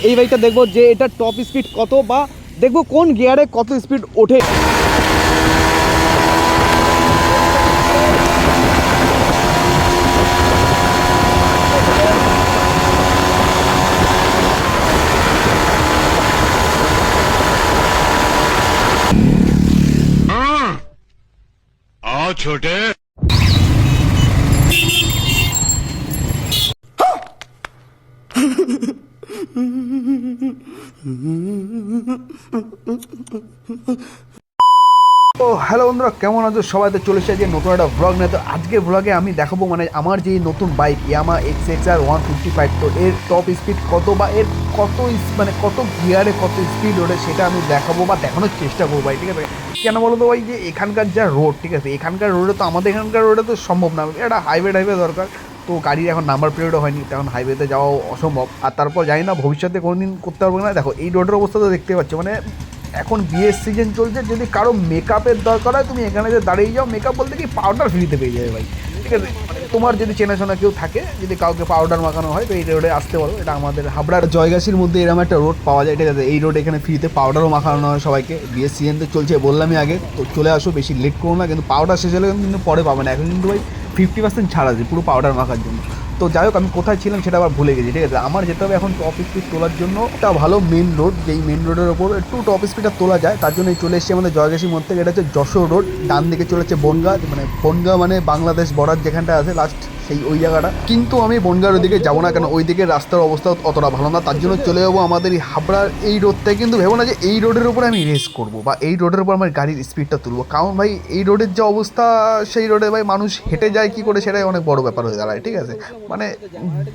এই বাইকটা দেখবো যে এটা টপ স্পিড কত বা দেখবো কোন গিয়ারে কত স্পিড ওঠে। आओ छोटे। তো হ্যালো বন্ধুরা, কেমন আছো সবাই? তো চলে এসেছে নতুন একটা ব্লগ নিয়ে। তো আজকে ব্লগে আমি দেখাবো মানে আমার যে নতুন বাইক ইয়ামা XXR 155, তো এর টপ স্পিড কত বা এর কত মানে কত গিয়ারে কত স্পিড ওঠে সেটা আমি দেখাবো বা দেখানোর চেষ্টা করবো ভাই, ঠিক আছে? কেন বলো তো ভাই, যে এখানকার যা রোড, ঠিক আছে, এখানকার রোডে তো আমাদের এখানকার রোডে তো সম্ভব না, একটা হাইওয়ে দরকার। তো গাড়ির এখন নাম্বার প্লেটও হয়নি, তখন হাইওয়েতে যাওয়াও অসম্ভব। আর তারপর জানি না ভবিষ্যতে কোনোদিন করতে পারবো না। দেখো এই রোডের অবস্থা তো দেখতে পাচ্ছ, মানে এখন বিয়ের সিজন চলছে, যদি কারো মেকআপের দরকার হয় তুমি এখানে যে দাঁড়িয়ে যাও, মেকআপ বলতে কি পাউডার ফ্রিতে পেয়ে যাবে ভাই, ঠিক আছে? মানে তোমার যদি চেনাশোনা কেউ থাকে, যদি কাউকে পাউডার মাখানো হয় তো এই রোডে আসতে পারো। এটা আমাদের হাবড়ার জয়গাছির মধ্যে এরকম একটা রোড পাওয়া যায়, ঠিক আছে? এই রোড এখানে ফ্রিতে পাউডারও মাখানো হয় সবাইকে। বিয়ের সিজন তো চলছে বললামই আগে, তো চলে আসো, বেশি লেট করো না। কিন্তু পাউডার শেষ হলে কিন্তু পরে পাবে না, এখন কিন্তু ভাই 50% ছাড় আছে পুরো পাউডার মাখার জন্য। তো যাই হোক, আমি কোথায় ছিলাম সেটা আবার ভুলে গেছি, ঠিক আছে? আমার যেতে হবে এখন টপ স্পিড তোলার জন্য একটা ভালো মেন রোড, যেই মেন রোডের ওপর একটু টপ স্পিডটা তোলা যায়, তার জন্যই চলে এসেছি আমাদের জয়গাছির মধ্যে। এটা হচ্ছে যশোর রোড, ডান দিকে চলেছে বনগাঁ, মানে বনগাঁ মানে বাংলাদেশ বর্ডার যেখানটা আছে লাস্ট, সেই ওই জায়গাটা। কিন্তু আমি বনগাঁর ওইদিকে যাবো না, কেন ওই দিকে রাস্তার অবস্থা অতটা ভালো না, তার জন্য চলে যাবো আমাদের এই হাবড়ার এই রোডটায়। কিন্তু ভেবো না যে এই রোডের উপরে আমি রেস করবো বা এই রোডের উপর আমার গাড়ির স্পিডটা তুলবো, কারণ ভাই এই রোডের যে অবস্থা, সেই রোডে ভাই মানুষ হেঁটে যায় কি করে সেটাই অনেক বড় ব্যাপার হয়ে দাঁড়ায়, ঠিক আছে? মানে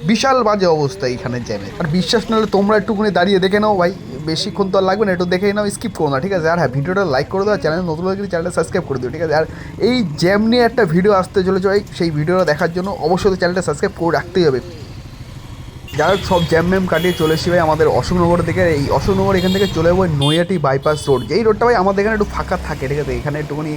বিশাল বাজে অবস্থা এইখানে জ্যামে। আর বিশ্বাস নাহলে তোমরা একটুখানি দাঁড়িয়ে দেখে নাও ভাই, বেশিক্ষণ তো আর লাগবে না, একটু দেখেই নাও, স্কিপ করো না, ঠিক আছে? আর হ্যাঁ, ভিডিওটা লাইক করে দাও, চ্যানেল নতুন হলে চ্যানেলটা সাবস্ক্রাইব করে দিও, ঠিক আছে? আর এই জ্যাম নিয়ে একটা ভিডিও আসতে চলেছে ভাই, সেই ভিডিওটা দেখার জন্য অবশ্যই চ্যানেলটা সাবস্ক্রাইব করে রাখতেই হবে। যাই হোক, সব জ্যাম ম্যাম কাটিয়ে চলে এসেছি ভাই আমাদের অশোকনগর থেকে। এই অশোকনগর এখান থেকে চলে যাবো নৈহাটি বাইপাস রোড, যেই রোডটা ভাই আমাদের এখানে একটু ফাঁকা থাকে, ঠিক আছে? এখানে একটুখানি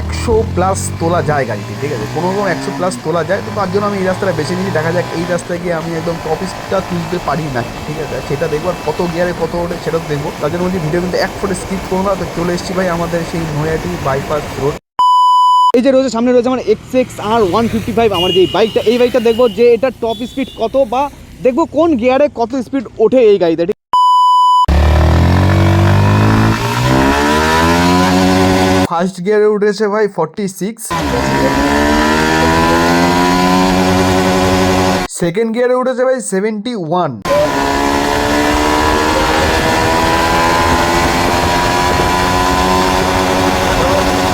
100+ তোলা যায় গাড়িতে, ঠিক আছে? কোনো 100+ তোলা যায়, তো তার জন্য আমি এই রাস্তাটা বেছে নিয়েছি। দেখা যাক এই রাস্তায় গিয়ে আমি একদম টপ স্পিডটা তুলতে পারি না, ঠিক আছে? সেটা দেখবো, আর কত গিয়ারে কত ওঠে সেটাও দেখবো। তার জন্য বলছি ভিডিও কিন্তু এক ফুটে স্কিপ করো না। তো চলে এসেছি ভাই আমাদের সেই নৈহাটি বাইপাস রোড। এই যে রয়েছে সামনে রয়েছে আমার XXR 155, আমার যে বাইকটা, এই বাইকটা দেখবো যে এটা টপ স্পিড কত বা দেখবো কোন গিয়ারে কত স্পিড ওঠে এই গাড়িতে। ফার্স্ট গিয়ারে উঠেছে ভাই 46, সেকেন্ড গিয়ারে উঠেছে ভাই 71,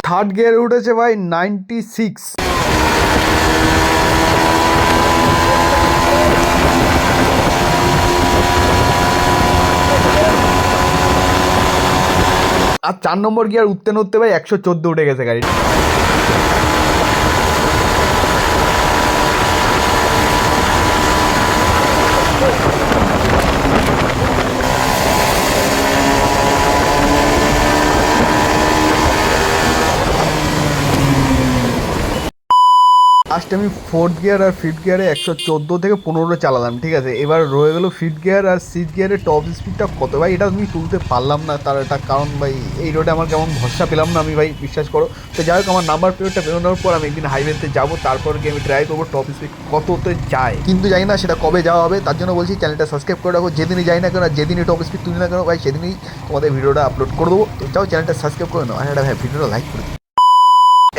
থার্ড গিয়ারে উঠেছে ভাই 96, আর 4 নম্বর গিয়ার উঠতে না উঠতে ভাই 114 উঠে গেছে গাড়ি। লাস্ট আমি ফোর্থ গিয়ার আর ফিফথ গিয়ারে 114 থেকে 15 চালালাম, ঠিক আছে? এবার রয়ে গেলো ফিফথ গিয়ার আর সিক্স গিয়ারের টপ স্পিডটা কত ভাই, এটা আমি তুলতে পারলাম না। তার একটা কারণ ভাই, এই রোডে আমার কেমন ভরসা পেলাম না আমি ভাই, বিশ্বাস করো। তো যাই হোক, আমার নাম্বার প্লেটটা বেরোনোর পর আমি একদিন হাইওয়েতে যাবো, তারপর গিয়ে আমি ট্রাই করবো টপ স্পিড কততে যায়। কিন্তু জানি না সেটা কবে যাওয়া হবে, তার জন্য বলছি চ্যানেলটা সাবস্ক্রাইব করে রাখো। যেদিনই যাই না কেন, যেদিনই টপ স্পিড তুলি না কেন ভাই, সেদিনই তোমাদের ভিডিওটা আপলোড করে দেবো। তো যাও, চ্যানেলটা সাবস্ক্রাইব করে নাও, আর একটা ভাই ভিডিওটা লাইক করে দিও।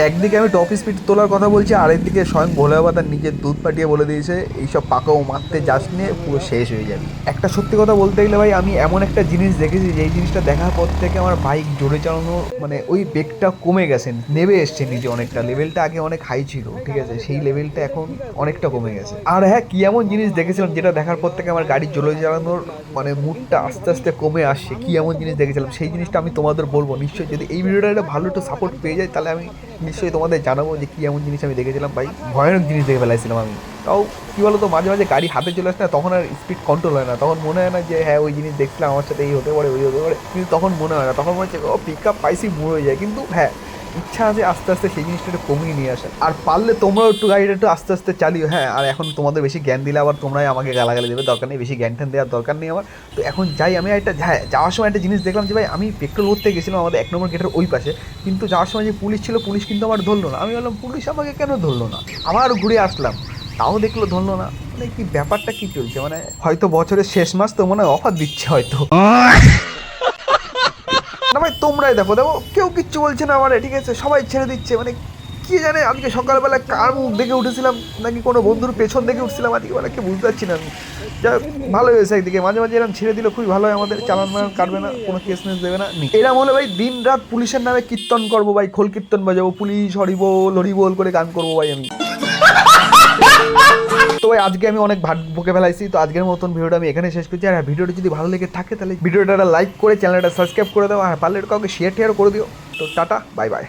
একদিকে আমি টপ স্পিড তোলার কথা বলছি, আরেকদিকে স্বয়ং ভোলে বাবা তার নিজের দুধ পাঠিয়ে বলে দিয়েছে এইসব পাকাও মারতে যাস নিয়ে পুরো শেষ হয়ে যাবে। একটা সত্যি কথা বলতে গেলে ভাই, আমি এমন একটা জিনিস দেখেছি, যেই জিনিসটা দেখার পর থেকে আমার বাইক জোরে চালানো মানে ওই বেগটা কমে গেছে, নেমে এসছে নিচে অনেকটা। লেভেলটা আগে অনেক হাই ছিল, ঠিক আছে? সেই লেভেলটা এখন অনেকটা কমে গেছে। আর হ্যাঁ, কি এমন জিনিস দেখেছিলাম যেটা দেখার পর থেকে আমার গাড়ি জোরে চালানোর মানে মুডটা আস্তে আস্তে কমে আসছে। কি এমন জিনিস দেখেছিলাম সেই জিনিসটা আমি তোমাদের বলবো নিশ্চয়ই। যদি এই ভিডিওটা একটা ভালো একটু সাপোর্ট পেয়ে যায়, তাহলে আমি নিশ্চয়ই তোমাদের জানাবো যে কী এমন জিনিস আমি দেখেছিলাম ভাই। ভয়ানক জিনিস দেখে ফেলাইছিলাম আমি। তাও কী বলো তো, মাঝে মাঝে গাড়ি হাতে চলে আসে না, তখন আর স্পিড কন্ট্রোল হয় না। তখন মনে হয় না যে হ্যাঁ ওই জিনিস দেখছিলাম, আমার সাথে এই হতে পারে ওই হতে পারে, কিন্তু তখন মনে হয় না। তখন মনে হচ্ছে ও পিক আপ পাইছি, মুড় হয়ে যায়। কিন্তু হ্যাঁ, ইচ্ছা আছে আস্তে আস্তে সেই জিনিসটা একটু কমিয়ে নিয়ে আসা। আর পারলে তোমরাও একটু গাড়িটা একটু আস্তে আস্তে চালিও, হ্যাঁ। আর এখন তোমাদের বেশি জ্ঞান দিলে আবার তোমরাই আমাকে গালাগালি দেবে, দরকার নেই, বেশি জ্ঞান ট্যান দেওয়ার দরকার নেই আমার। তো এখন যাই, আমি একটা হ্যাঁ যাওয়ার সময় একটা জিনিস দেখলাম যে ভাই, আমি পেট্রোল ভরতে গেছিলাম আমাদের 1 নম্বর গেটের ওই পাশে, কিন্তু যাওয়ার সময় যে পুলিশ ছিল, পুলিশ কিন্তু আমার ধরলো না। আমি বললাম পুলিশ আমাকে কেন ধরলো না, আবার ঘুরে আসলাম, তাও দেখলো ধরলো না। মানে কি ব্যাপারটা কি চলছে, মানে হয়তো বছরের শেষ মাস তো মনে হয় অফার দিচ্ছে হয়তো। না ভাই তোমরাই দেখো দেখো, কেউ কিচ্ছু বলছে না আমারে, ঠিক আছে, সবাই ছেড়ে দিচ্ছে। মানে কি জানে আজকে সকালবেলা কার মুখ দেখে উঠেছিলাম, নাকি কোনো বন্ধুর পেছন দেখে উঠছিলাম আজকে, মানে কি বুঝতে পারছি না আমি। যা ভালো হয়েছে একদিকে, মাঝে মাঝে এরকম ছেড়ে দিলে খুবই ভালো হয়, আমাদের চালান মালান কাটবে না, কোনো কেস মেস দেবে না। এরম হলে ভাই দিন রাত পুলিশের নামে কীর্তন করবো ভাই, খোল কীর্তন বাজাবো, পুলিশ হরিবোল হরিবোল করে গান করবো ভাই আমি। তো ভাই আজকে আমি অনেক ভাট বকে ফেলাইছি, তো আজকের মতন ভিডিওটা আমি এখানে শেষ করছি। আর ভিডিওটা যদি ভালো লেগে থাকে তাহলে ভিডিওটা লাইক করে চ্যানেলটা সাবস্ক্রাইব করে দাও, আর পারলে কাউকে শেয়ার টেয়ার করে দিও। তো টাটা, বাই বাই।